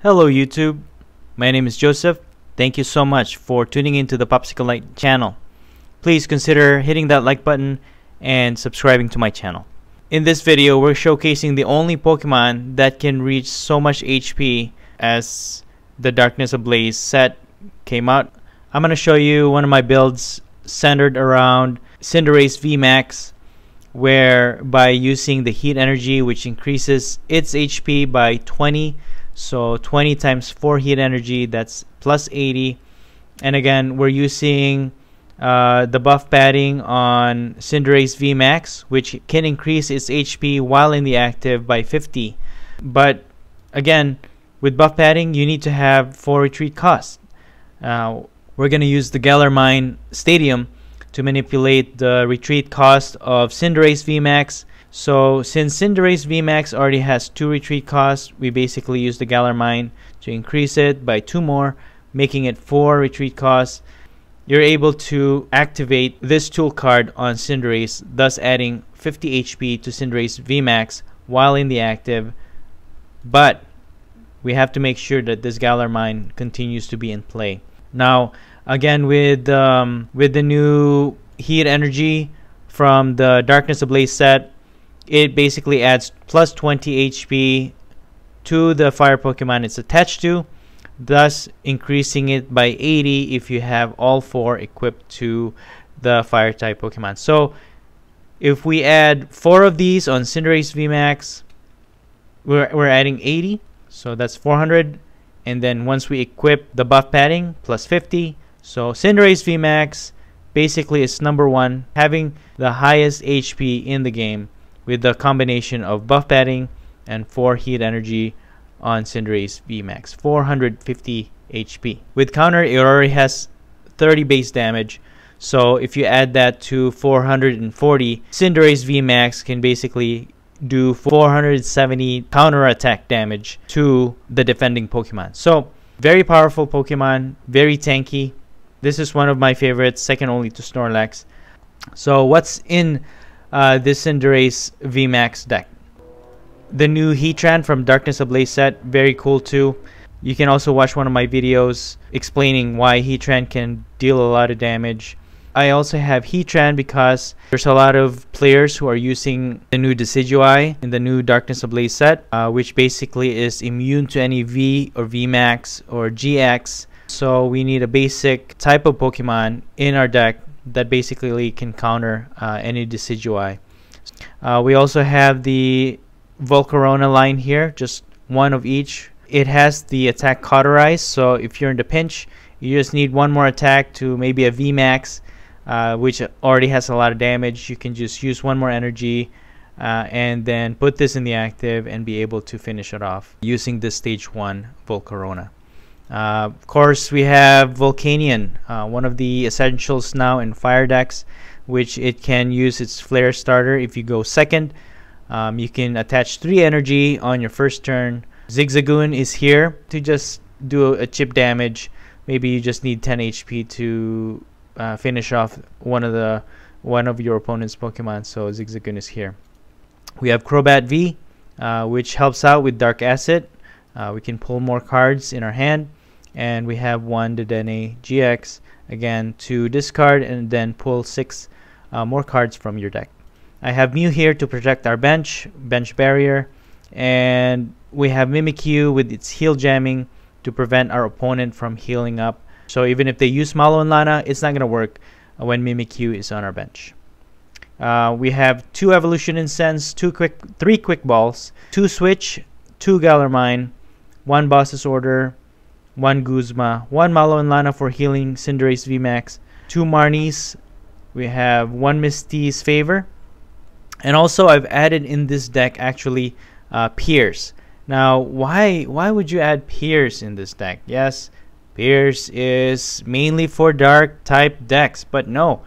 Hello YouTube, my name is Joseph. Thank you so much for tuning into the Popsicle Light channel. Please consider hitting that like button and subscribing to my channel. In this video, we're showcasing the only Pokemon that can reach so much HP as the Darkness Ablaze set came out. I'm going to show you one of my builds centered around Cinderace VMAX, where by using the heat energy, which increases its HP by 20, so 20 times 4 heat energy, that's plus 80. And again, we're using the buff padding on Cinderace VMAX, which can increase its HP while in the active by 50. But again, with buff padding, you need to have 4 retreat cost. We're going to use the Galarian Stadium to manipulate the retreat cost of Cinderace VMAX. So since Cinderace VMAX already has 2 retreat costs, we basically use the Galarian to increase it by 2 more, making it 4 retreat costs. You're able to activate this tool card on Cinderace, thus adding 50 HP to Cinderace VMAX while in the active. But we have to make sure that this Galarian continues to be in play. Now, again, with the new heat energy from the Darkness Ablaze set, it basically adds plus 20 HP to the fire Pokemon it's attached to, thus increasing it by 80 if you have all 4 equipped to the fire type Pokemon. So if we add 4 of these on Cinderace VMAX, we're adding 80, so that's 400. And then once we equip the buff padding, plus 50. So Cinderace VMAX basically is #1, having the highest HP in the game with the combination of buff padding and 4 heat energy on Cinderace VMAX, 450 HP. With counter, it already has 30 base damage. So if you add that to 440, Cinderace VMAX can basically do 470 counter attack damage to the defending Pokemon. So very powerful Pokemon, very tanky. This is one of my favorites, second only to Snorlax. So what's in this Cinderace VMAX deck? The new Heatran from Darkness Ablaze set, very cool too. You can also watch one of my videos explaining why Heatran can deal a lot of damage. I also have Heatran because there's a lot of players who are using the new Decidueye in the new Darkness Ablaze set, which basically is immune to any V or VMAX or GX. So we need a basic type of Pokemon in our deck that basically can counter any Decidueye. We also have the Volcarona line here, just one of each. It has the attack cauterized, so if you're in the pinch, you just need one more attack to maybe a VMAX, which already has a lot of damage. You can just use one more energy and then put this in the active and be able to finish it off using this stage 1 Volcarona. Of course, we have Volcanion, one of the essentials now in fire decks, which it can use its flare starter if you go second. You can attach 3 energy on your first turn. Zigzagoon is here to just do a chip damage. Maybe you just need 10 HP to finish off one of your opponent's Pokemon, so Zigzagoon is here. We have Crobat V, which helps out with Dark Acid. We can pull more cards in our hand, and we have 1 Dedenne GX, again to discard and then pull 6 more cards from your deck. I have Mew here to protect our bench barrier, and we have Mimikyu with its heal jamming to prevent our opponent from healing up. So even if they use Malo and Lana, it's not going to work when Mimikyu is on our bench. We have 2 Evolution Incense, 3 Quick Balls, 2 Switch, 2 Galarian, 1 Boss's Order, 1 Guzma, 1 Malo and Lana for healing Cinderace VMAX, 2 Marnies. We have 1 Misty's Favor. And also I've added in this deck actually Pierce. Now why would you add Pierce in this deck? Yes, Pierce is mainly for dark type decks, but no,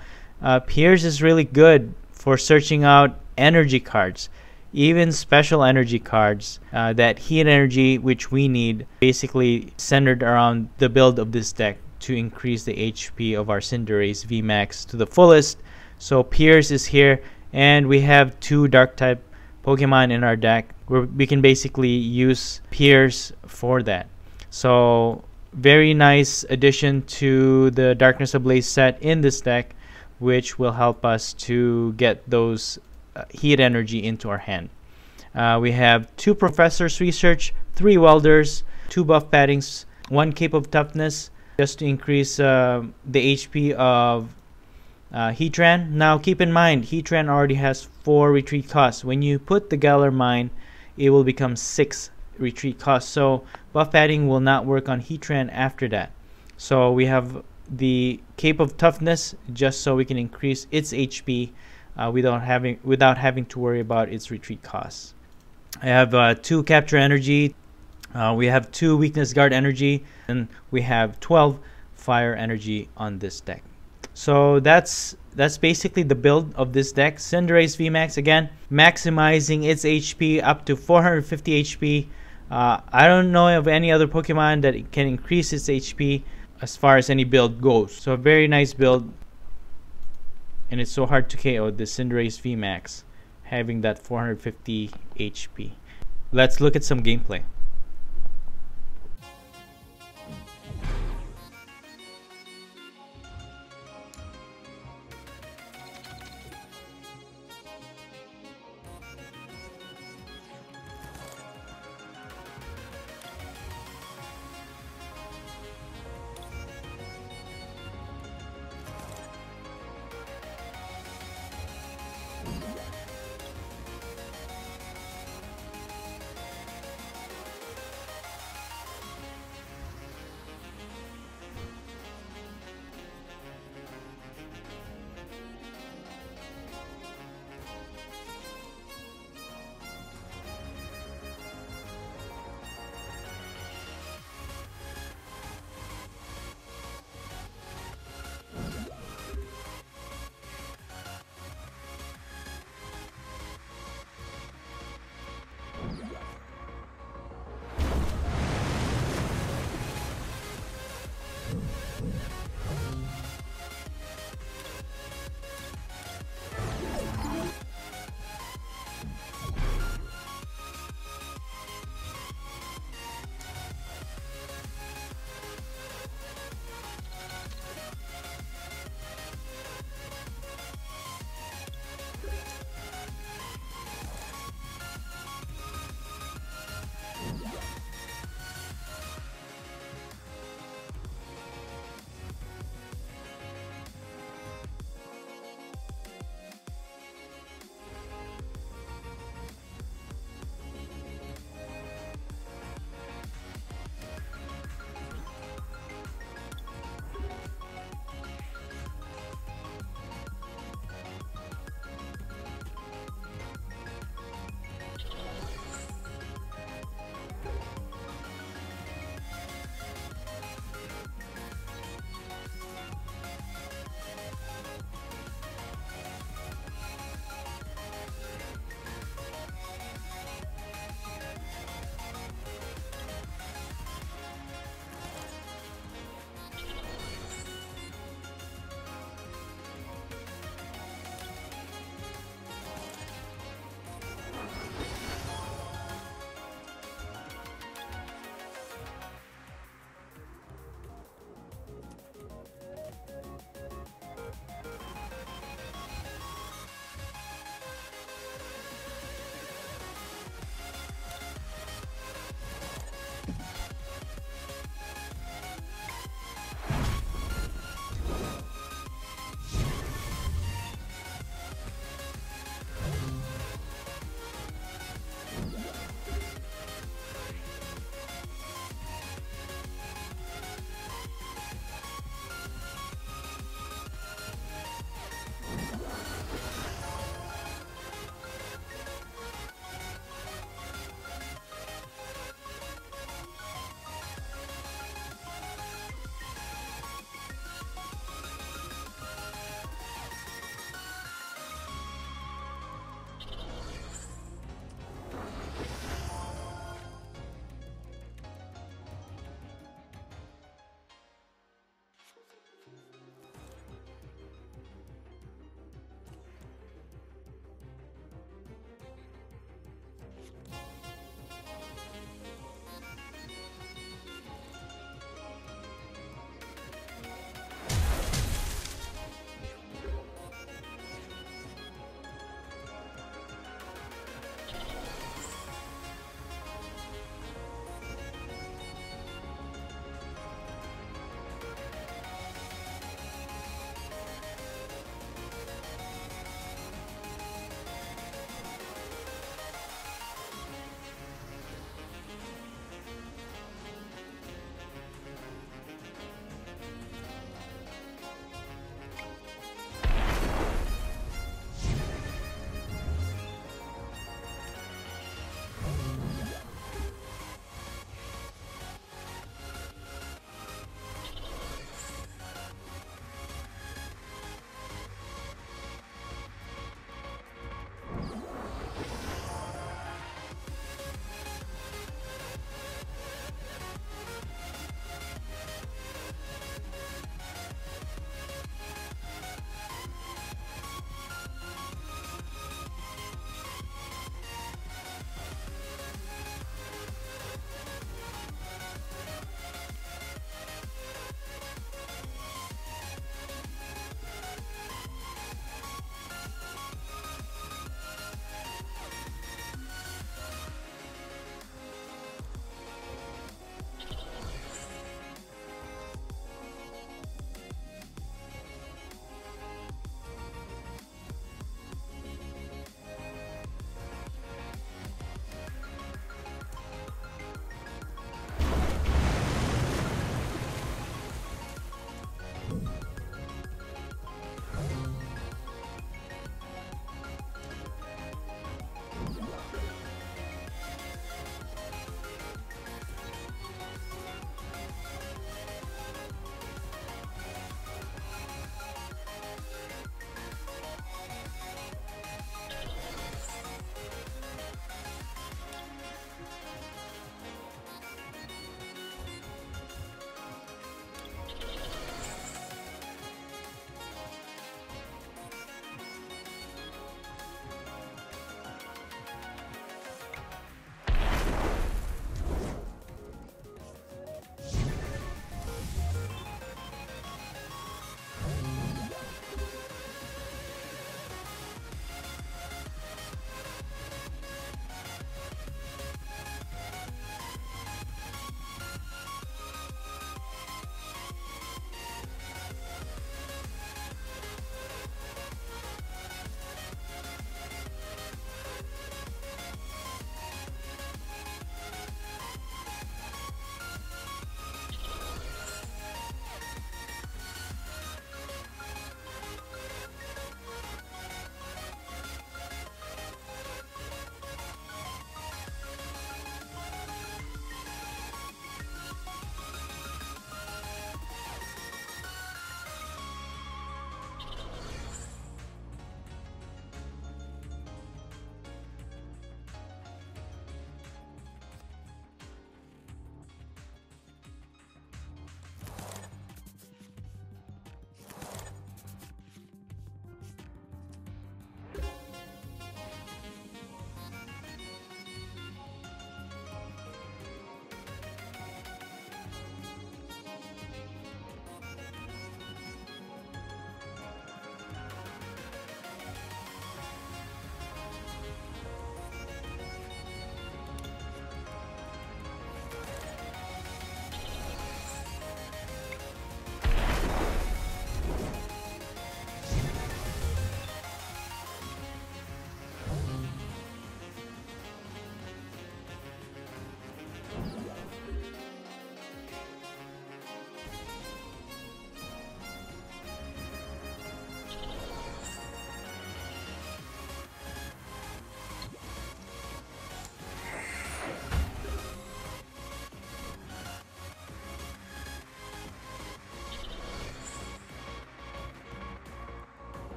Pierce is really good for searching out energy cards, even special energy cards, that heat energy which we need, basically centered around the build of this deck to increase the HP of our Cinderace VMAX to the fullest. So Pierce is here, and we have 2 dark type Pokemon in our deck where we can basically use Pierce for that. So very nice addition to the Darkness Ablaze set in this deck, which will help us to get those heat energy into our hand. We have 2 Professor's Research, 3 Welders, 2 Buff Paddings, 1 Cape of Toughness, just to increase the HP of Heatran. Now keep in mind, Heatran already has 4 retreat costs. When you put the Galar Mine, it will become 6 retreat costs. So buff padding will not work on Heatran after that. So we have the Cape of Toughness just so we can increase its HP without having to worry about its retreat costs. I have 2 Capture Energy. We have 2 Weakness Guard Energy, and we have 12 Fire Energy on this deck. So that's basically the build of this deck. Cinderace VMAX, again, maximizing its HP up to 450 HP. I don't know of any other Pokemon that can increase its HP as far as any build goes. So a very nice build, and it's so hard to KO the Cinderace VMAX having that 450 HP. Let's look at some gameplay.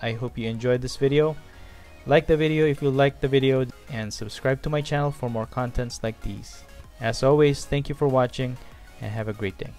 I hope you enjoyed this video. Like the video if you liked the video, and subscribe to my channel for more contents like these. As always, thank you for watching and have a great day.